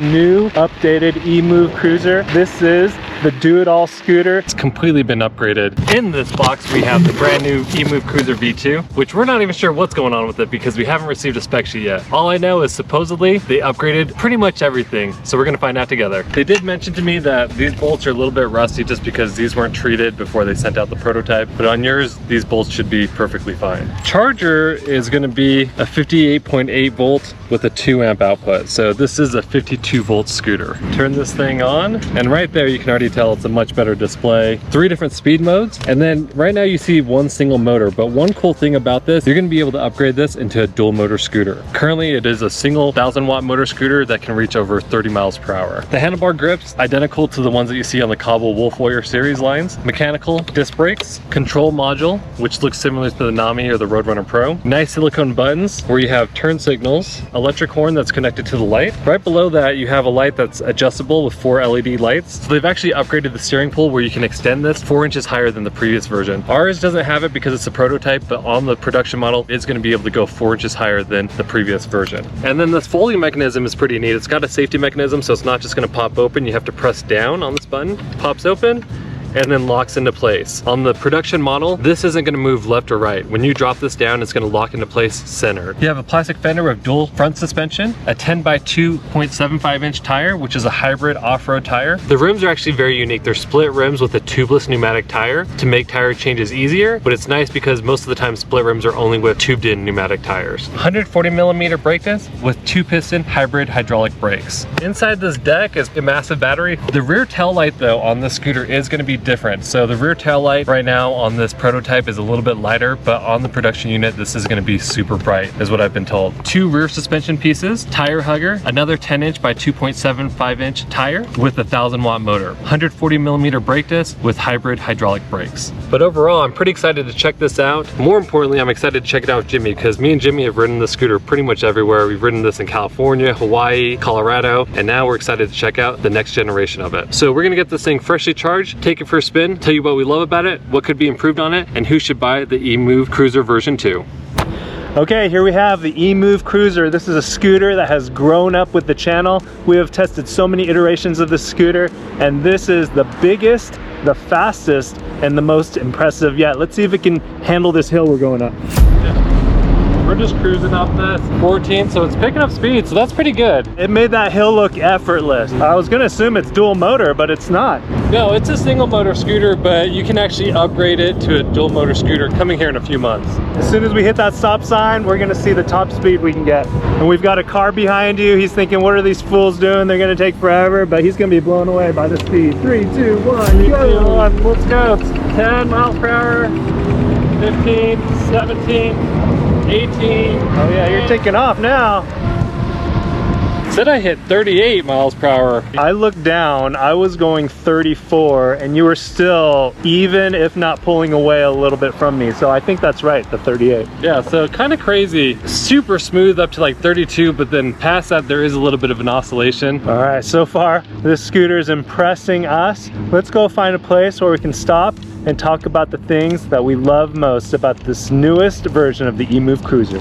New updated EMOVE Cruiser. This is the do-it-all scooter. It's completely been upgraded. In this box we have the brand new EMOVE Cruiser V2, which we're not even sure what's going on with it because we haven't received a spec sheet yet. All I know is supposedly they upgraded pretty much everything, so we're gonna find out together. They did mention to me that these bolts are a little bit rusty just because these weren't treated before they sent out the prototype, but on yours these bolts should be perfectly fine. Charger is gonna be a 58.8 volt with a 2 amp output, so this is a 52 volt scooter. Turn this thing on, and right there you can already tell it's a much better display. 3 different speed modes, and then right now you see one single motor, but one cool thing about this, you're gonna be able to upgrade this into a dual motor scooter. Currently it is a single 1000-watt motor scooter that can reach over 30 miles per hour. The handlebar grips, identical to the ones that you see on the Cobble Wolf Warrior series lines. Mechanical disc brakes, control module, which looks similar to the Nami or the Roadrunner Pro. Nice silicone buttons where you have turn signals, electric horn that's connected to the light. Right below that you have a light that's adjustable with 4 LED lights. So they've actually upgraded the steering pole where you can extend this 4 inches higher than the previous version. Ours doesn't have it because it's a prototype, but on the production model it's going to be able to go 4 inches higher than the previous version. And then this folding mechanism is pretty neat. It's got a safety mechanism, so it's not just going to pop open. You have to press down on this button, pops open, and then locks into place. On the production model, this isn't gonna move left or right. When you drop this down, it's gonna lock into place centered. You have a plastic fender with dual front suspension, a 10 by 2.75 inch tire, which is a hybrid off-road tire. The rims are actually very unique. They're split rims with a tubeless pneumatic tire to make tire changes easier, but it's nice because most of the time split rims are only with tubed in pneumatic tires. 140 millimeter brake disc with 2-piston hybrid hydraulic brakes. Inside this deck is a massive battery. The rear tail light though on this scooter is gonna be different. So the rear tail light right now on this prototype is a little bit lighter, but on the production unit this is going to be super bright is what I've been told. 2 rear suspension pieces, tire hugger, another 10 inch by 2.75 inch tire with a 1000-watt motor, 140 millimeter brake disc with hybrid hydraulic brakes. But overall I'm pretty excited to check this out. More importantly, I'm excited to check it out with Jimmy because me and Jimmy have ridden this scooter pretty much everywhere. We've ridden this in California, Hawaii, Colorado, and now we're excited to check out the next generation of it. So we're gonna get this thing freshly charged, take it for a spin, tell you what we love about it, what could be improved on it, and who should buy the EMOVE Cruiser version 2. Okay, here we have the EMOVE Cruiser. This is a scooter that has grown up with the channel. We have tested so many iterations of this scooter, and this is the biggest, the fastest, and the most impressive yet. Let's see if it can handle this hill we're going up. We're just cruising up this 14, so it's picking up speed, so that's pretty good. It made that hill look effortless. I was gonna assume it's dual motor, but it's not. No, it's a single motor scooter, but you can actually upgrade it to a dual motor scooter coming here in a few months. As soon as we hit that stop sign, we're gonna see the top speed we can get. And we've got a car behind you. He's thinking, what are these fools doing? They're gonna take forever, but he's gonna be blown away by the speed. 3, 2, 1, go! Let's go. It's 10 miles per hour, 15, 17, 18. Oh yeah, you're taking off now. Said I hit 38 miles per hour. I looked down, I was going 34, and you were still even, if not pulling away a little bit from me. So I think that's right, the 38. Yeah, so kind of crazy. Super smooth up to like 32, but then past that, there is a little bit of an oscillation. All right, so far, this scooter is impressing us. Let's go find a place where we can stop and talk about the things that we love most about this newest version of the EMOVE Cruiser.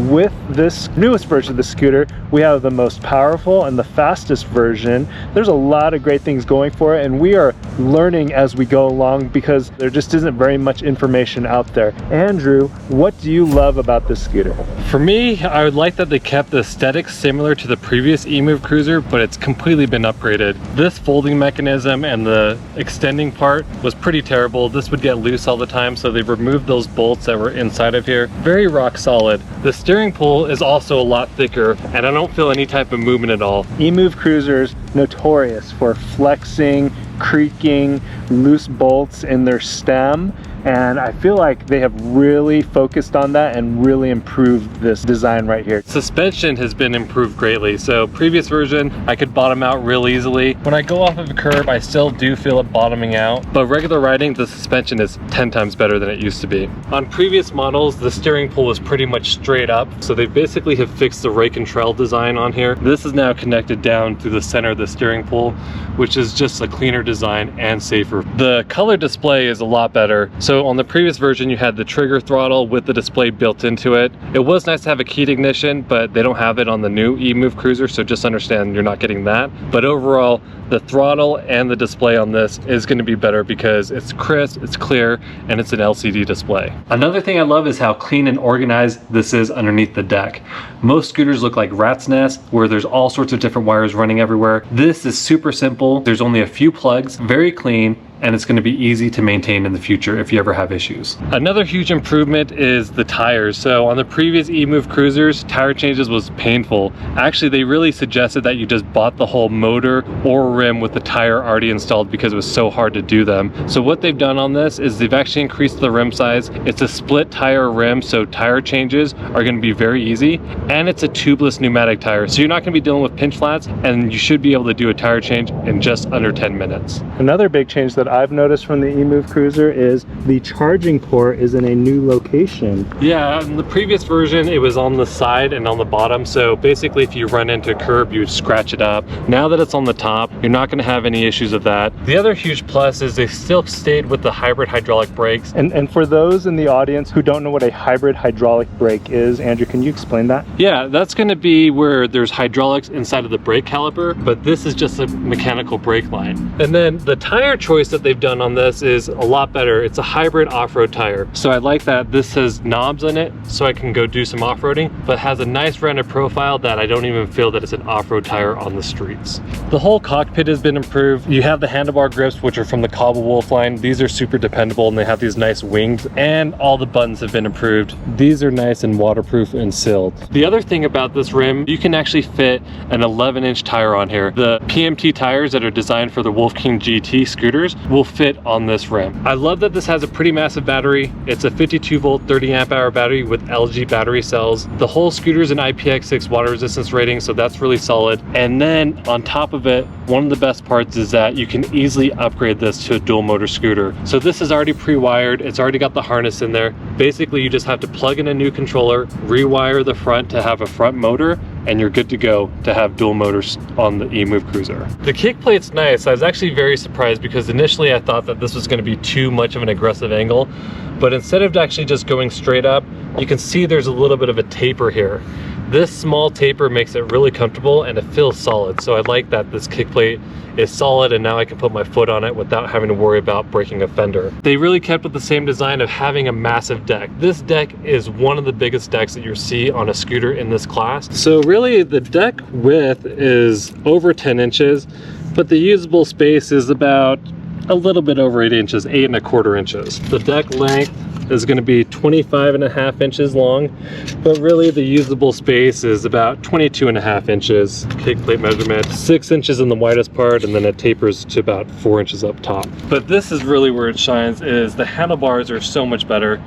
With this newest version of the scooter, we have the most powerful and the fastest version. There's a lot of great things going for it, and we are learning as we go along because there just isn't very much information out there. Andrew, what do you love about this scooter? For me, I would like that they kept the aesthetics similar to the previous EMOVE Cruiser, but it's completely been upgraded. This folding mechanism and the extending part was pretty terrible. This would get loose all the time, so they've removed those bolts that were inside of here. Very rock solid. The steering pole is also a lot thicker, and I don't feel any type of movement at all. EMOVE Cruisers notorious for flexing, creaking, loose bolts in their stem, and I feel like they have really focused on that and really improved this design right here. Suspension has been improved greatly. So previous version, I could bottom out real easily. When I go off of a curb, I still do feel it bottoming out, but regular riding, the suspension is 10 times better than it used to be. On previous models, the steering pole was pretty much straight up, so they basically have fixed the rake and trail design on here. This is now connected down through the center of the steering pole, which is just a cleaner design and safer. The color display is a lot better. So So on the previous version, you had the trigger throttle with the display built into it. It was nice to have a keyed ignition, but they don't have it on the new EMOVE Cruiser, so just understand you're not getting that. But overall, the throttle and the display on this is going to be better because it's crisp, it's clear, and it's an LCD display. Another thing I love is how clean and organized this is underneath the deck. Most scooters look like rat's nest, where there's all sorts of different wires running everywhere. This is super simple. There's only a few plugs, very clean, and it's going to be easy to maintain in the future if you ever have issues. Another huge improvement is the tires. So on the previous EMOVE Cruisers, tire changes was painful. Actually, they really suggested that you just bought the whole motor or rim with the tire already installed because it was so hard to do them. So what they've done on this is they've actually increased the rim size. It's a split tire rim, so tire changes are going to be very easy, and it's a tubeless pneumatic tire. So you're not going to be dealing with pinch flats, and you should be able to do a tire change in just under 10 minutes. Another big change that I've noticed from the EMOVE Cruiser is the charging port is in a new location. Yeah, in the previous version, it was on the side and on the bottom. So basically, if you run into a curb, you would scratch it up. Now that it's on the top, you're not going to have any issues with that. The other huge plus is they still stayed with the hybrid hydraulic brakes. And for those in the audience who don't know what a hybrid hydraulic brake is, Andrew, can you explain that? Yeah, that's going to be where there's hydraulics inside of the brake caliper, but this is just a mechanical brake line. And then the tire choice that they've done on this is a lot better. It's a hybrid off-road tire. So I like that this has knobs in it so I can go do some off-roading, but has a nice rounded profile that I don't even feel that it's an off-road tire on the streets. The whole cockpit has been improved. You have the handlebar grips, which are from the Cobble Wolf line. These are super dependable and they have these nice wings, and all the buttons have been improved. These are nice and waterproof and sealed. The other thing about this rim, you can actually fit an 11-inch tire on here. The PMT tires that are designed for the Wolf King GT scooters will fit on this rim. I love that this has a pretty massive battery. It's a 52 volt 30 amp hour battery with LG battery cells. The whole scooter is an IPX6 water resistance rating, so that's really solid. And then on top of it, one of the best parts is that you can easily upgrade this to a dual motor scooter. So this is already pre-wired. It's already got the harness in there. Basically, you just have to plug in a new controller, rewire the front to have a front motor, and you're good to go to have dual motors on the EMOVE Cruiser. The kick plate's nice. I was actually very surprised because initially I thought that this was going to be too much of an aggressive angle, but instead of actually just going straight up, you can see there's a little bit of a taper here. This small taper makes it really comfortable and it feels solid. So I like that this kick plate is solid and now I can put my foot on it without having to worry about breaking a fender. They really kept with the same design of having a massive deck. This deck is one of the biggest decks that you'll see on a scooter in this class. So really the deck width is over 10 inches, but the usable space is about a little bit over 8 inches, 8¼ inches. The deck length is going to be 25½ inches long, but really the usable space is about 22½ inches. Kick plate measurement, 6 inches in the widest part, and then it tapers to about 4 inches up top. But this is really where it shines, is the handlebars are so much better.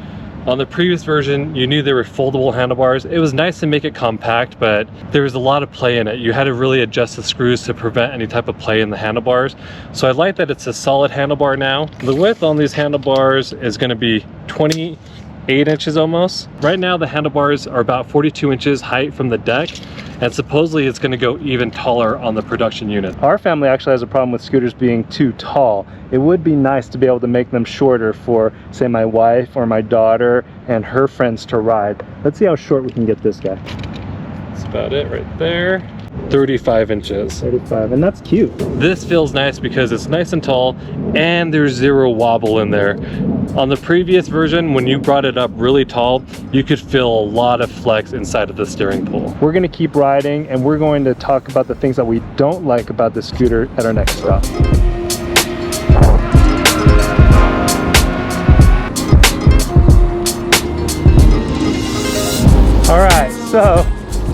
On the previous version, you knew they were foldable handlebars. It was nice to make it compact, but there was a lot of play in it. You had to really adjust the screws to prevent any type of play in the handlebars. So I like that it's a solid handlebar now. The width on these handlebars is going to be 28 inches almost. Right now the handlebars are about 42 inches height from the deck, and supposedly it's going to go even taller on the production unit. Our family actually has a problem with scooters being too tall. It would be nice to be able to make them shorter for, say, my wife or my daughter and her friends to ride. Let's see how short we can get this guy. That's about it right there. 35 inches. 35, and that's cute. This feels nice because it's nice and tall and there's zero wobble in there. On the previous version, when you brought it up really tall, you could feel a lot of flex inside of the steering pool. We're going to keep riding and we're going to talk about the things that we don't like about the scooter at our next stop. All right, so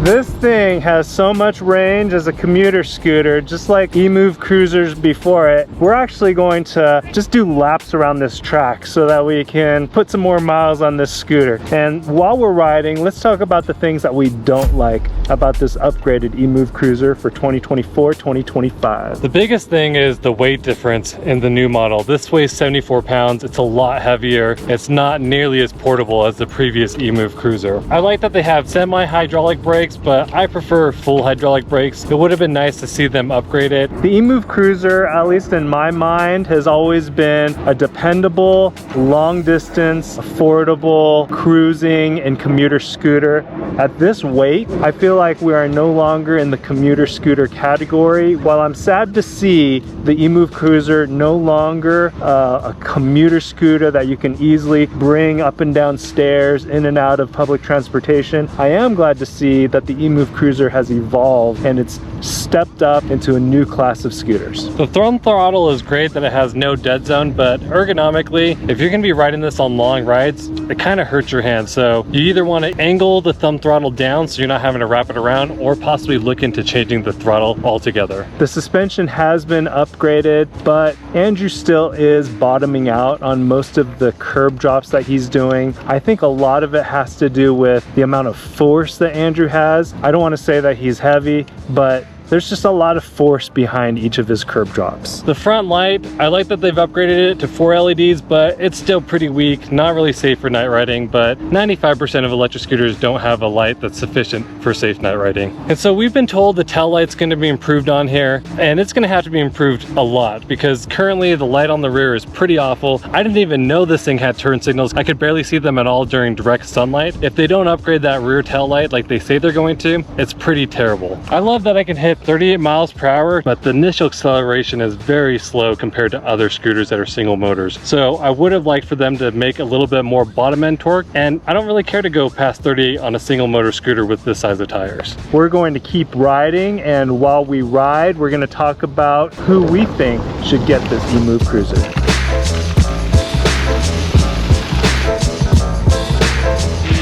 this thing has so much range as a commuter scooter, just like EMOVE Cruisers before it. We're actually going to just do laps around this track so that we can put some more miles on this scooter. And while we're riding, let's talk about the things that we don't like about this upgraded EMOVE Cruiser for 2024-2025. The biggest thing is the weight difference in the new model. This weighs 74 pounds. It's a lot heavier. It's not nearly as portable as the previous EMOVE Cruiser. I like that they have semi-hydraulic brakes, brakes, but I prefer full hydraulic brakes. It would have been nice to see them upgrade it. The EMOVE Cruiser, at least in my mind, has always been a dependable, long distance, affordable, cruising and commuter scooter. At this weight, I feel like we are no longer in the commuter scooter category. While I'm sad to see the EMOVE Cruiser no longer a commuter scooter that you can easily bring up and down stairs, in and out of public transportation, I am glad to see that the EMOVE Cruiser has evolved and it's stepped up into a new class of scooters. The thumb throttle is great that it has no dead zone, but ergonomically, if you're gonna be riding this on long rides, it kind of hurts your hands. So you either want to angle the thumb throttle down so you're not having to wrap it around, or possibly look into changing the throttle altogether. The suspension has been upgraded, but Andrew still is bottoming out on most of the curb drops that he's doing. I think a lot of it has to do with the amount of force that Andrew has. I don't want to say that he's heavy, but there's just a lot of force behind each of his curb drops. The front light, I like that they've upgraded it to 4 LEDs, but it's still pretty weak, not really safe for night riding, but 95% of electric scooters don't have a light that's sufficient for safe night riding. And so we've been told the tail light's gonna be improved on here, and it's gonna have to be improved a lot because currently the light on the rear is pretty awful. I didn't even know this thing had turn signals. I could barely see them at all during direct sunlight. If they don't upgrade that rear tail light like they say they're going to, it's pretty terrible. I love that I can hit 38 miles per hour, but the initial acceleration is very slow compared to other scooters that are single motors. So I would have liked for them to make a little bit more bottom end torque, and I don't really care to go past 38 on a single motor scooter with this size of tires. We're going to keep riding, and while we ride, we're going to talk about who we think should get this EMOVE Cruiser.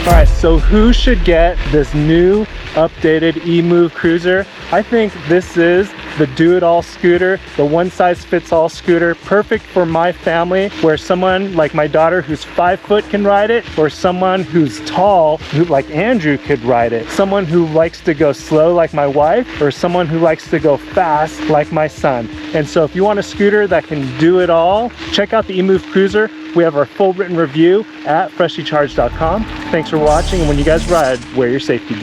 All right, so who should get this new updated EMOVE Cruiser? I think this is the do-it-all scooter, the one-size-fits-all scooter, perfect for my family, where someone like my daughter who's 5 foot can ride it, or someone who's tall, who like Andrew could ride it, someone who likes to go slow like my wife, or someone who likes to go fast like my son. And so if you want a scooter that can do it all, check out the EMOVE Cruiser. We have our full written review at freshlycharged.com. Thanks for watching, and when you guys ride, wear your safety gear.